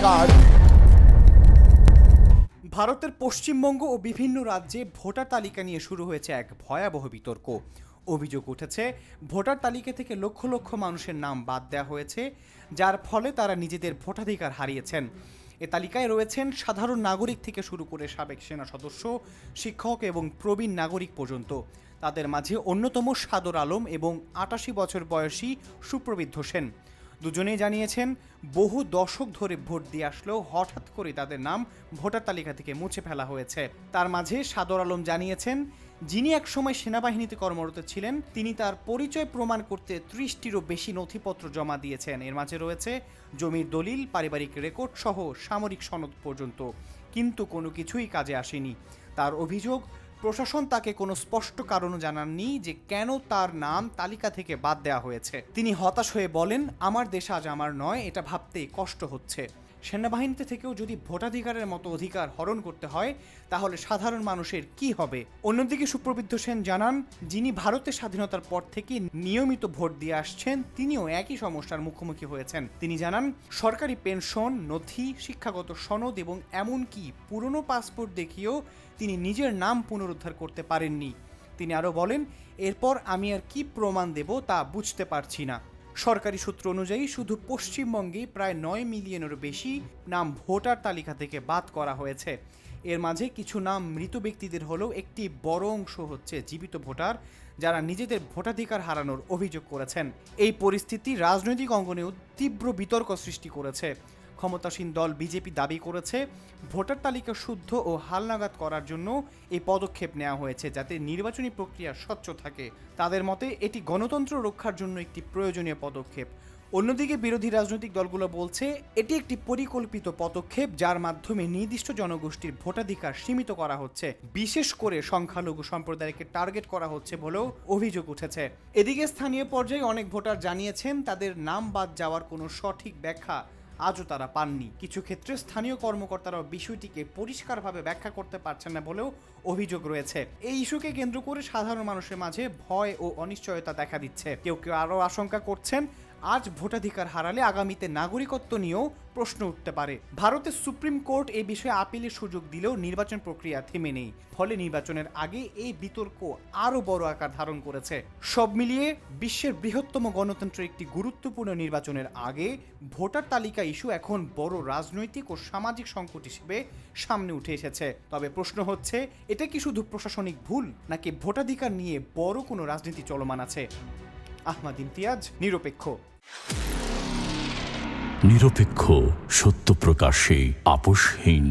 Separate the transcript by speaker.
Speaker 1: Card.
Speaker 2: ভারতের পশ্চিমবঙ্গ ও বিভিন্ন রাজ্যে ভোটার তালিকা নিয়ে শুরু হয়েছে এক ভয়াবহ বিতর্ক। অভিযোগ উঠেছে ভোটার তালিকা থেকে লক্ষ লক্ষ মানুষের নাম বাদ দেওয়া হয়েছে, যার ফলে তারা নিজেদের ভোটাধিকার হারিয়েছেন। এ তালিকায় রয়েছেন সাধারণ নাগরিক থেকে শুরু করে সাবেক সেনা সদস্য, শিক্ষক এবং প্রবীণ নাগরিক পর্যন্ত। তাদের মাঝে অন্যতম সাদর আলম এবং ৮৮ বছর বয়সী সুপ্রবৃদ্ধ সেন। দুজনেই জানিয়েছেন বহু দশক ধরে ভোট দিয়ে আসলেও হঠাৎ করে তাদের নাম ভোটার তালিকা থেকে মুছে ফেলা হয়েছে। তার মাঝে সাদর আলম জানিয়েছেন, যিনি একসময় সেনাবাহিনীতে কর্মরত ছিলেন তিনি তার পরিচয় প্রমাণ করতে ৩০টিরও বেশি নথিপত্র জমা দিয়েছেন। এর মাঝে রয়েছে জমির দলিল, পারিবারিক রেকর্ড সহ সামরিক সনদ পর্যন্ত, কিন্তু কোনো কিছুই কাজে আসেনি। তার অভিযোগ, প্রশাসন তাকে কোনো স্পষ্ট কারণও জানাননি যে কেন তার নাম তালিকা থেকে বাদ দেওয়া হয়েছে। তিনি হতাশ হয়ে বলেন, আমার দেশ আজ আমার নয়, এটা ভাবতেই কষ্ট হচ্ছে। সেনাবাহিনীতে থেকেও যদি ভোটাধিকারের মতো অধিকার হরণ করতে হয় তাহলে সাধারণ মানুষের কি হবে? অন্যদিকে সুপ্রবৃদ্ধ সেন জানান, যিনি ভারতের স্বাধীনতার পর থেকে নিয়মিত ভোট দিয়ে আসছেন তিনিও একই সমস্যার মুখোমুখি হয়েছেন। তিনি জানান, সরকারি পেনশন, নথি, শিক্ষাগত সনদ এবং এমনকি পুরনো পাসপোর্ট দেখিয়েও তিনি নিজের নাম পুনরুদ্ধার করতে পারেননি। তিনি আরও বলেন, এরপর আমি আর কি প্রমাণ দেব তা বুঝতে পারছি না। সরকারি সূত্র অনুযায়ী শুধু পশ্চিমবঙ্গে প্রায় ৯ মিলিয়নেরও বেশি নাম ভোটার তালিকা থেকে বাদ করা হয়েছে। এর মাঝে কিছু নাম মৃত ব্যক্তিদের হলেও একটি বড় অংশ হচ্ছে জীবিত ভোটার, যারা নিজেদের ভোটাধিকার হারানোর অভিযোগ করেছেন। এই পরিস্থিতি রাজনৈতিক অঙ্গনেও তীব্র বিতর্ক সৃষ্টি করেছে। ক্ষমতাসীন দল বিজেপি দাবি করেছে ভোটার তালিকা শুদ্ধ ও হালনাগাদ করার জন্য এই পদক্ষেপ নেওয়া হয়েছে, যাতে নির্বাচনী প্রক্রিয়া স্বচ্ছ থাকে। তাদের মতে এটি গণতন্ত্র রক্ষার জন্য একটি প্রয়োজনীয় পদক্ষেপ। অন্যদিকে বিরোধী রাজনৈতিক দলগুলো বলছে এটি একটি পরিকল্পিত পদক্ষেপ, যার মাধ্যমে নির্দিষ্ট জনগোষ্ঠীর ভোটাধিকার সীমিত করা হচ্ছে, বিশেষ করে সংখ্যালঘু সম্প্রদায়কে টার্গেট করা হচ্ছে বলেও অভিযোগ উঠেছে। এদিকে স্থানীয় পর্যায়ে অনেক ভোটার জানিয়েছেন তাদের নাম বাদ যাওয়ার কোনো সঠিক ব্যাখ্যা আজও তারা পাননি। কিছু ক্ষেত্রে স্থানীয় কর্মকর্তারাও বিষয়টিকে পরিষ্কারভাবে ব্যাখ্যা করতে পারছেন না বলেও অভিযোগ রয়েছে। এই ইস্যুকে কেন্দ্র করে সাধারণ মানুষের মাঝে ভয় ও অনিশ্চয়তা দেখা দিচ্ছে। কেউ কেউ আরও আশঙ্কা করছেন আজ ভোটাধিকার হারালে আগামীতে নাগরিকত্ব নিয়েও প্রশ্ন উঠতে পারে। ভারতের সুপ্রিম কোর্ট এই বিষয়ে আপিলের সুযোগ দিলেও নির্বাচন প্রক্রিয়া থেমে নেই। ফলে নির্বাচনের আগে এই বিতর্ক আরও বড় আকার ধারণ করেছে। সব মিলিয়ে বিশ্বের বৃহত্তম গণতন্ত্রের একটি গুরুত্বপূর্ণ নির্বাচনের আগে ভোটার তালিকা ইস্যু এখন বড় রাজনৈতিক ও সামাজিক সংকট হিসেবে সামনে উঠে এসেছে। তবে প্রশ্ন হচ্ছে, এটা কি শুধু প্রশাসনিক ভুল, নাকি ভোটাধিকার নিয়ে বড় কোনো রাজনীতি চলমান আছে? আহমদ ইমতিয়াজ, নিরপেক্ষ।
Speaker 3: নিরপেক্ষ, সত্য প্রকাশে আপোষহীন।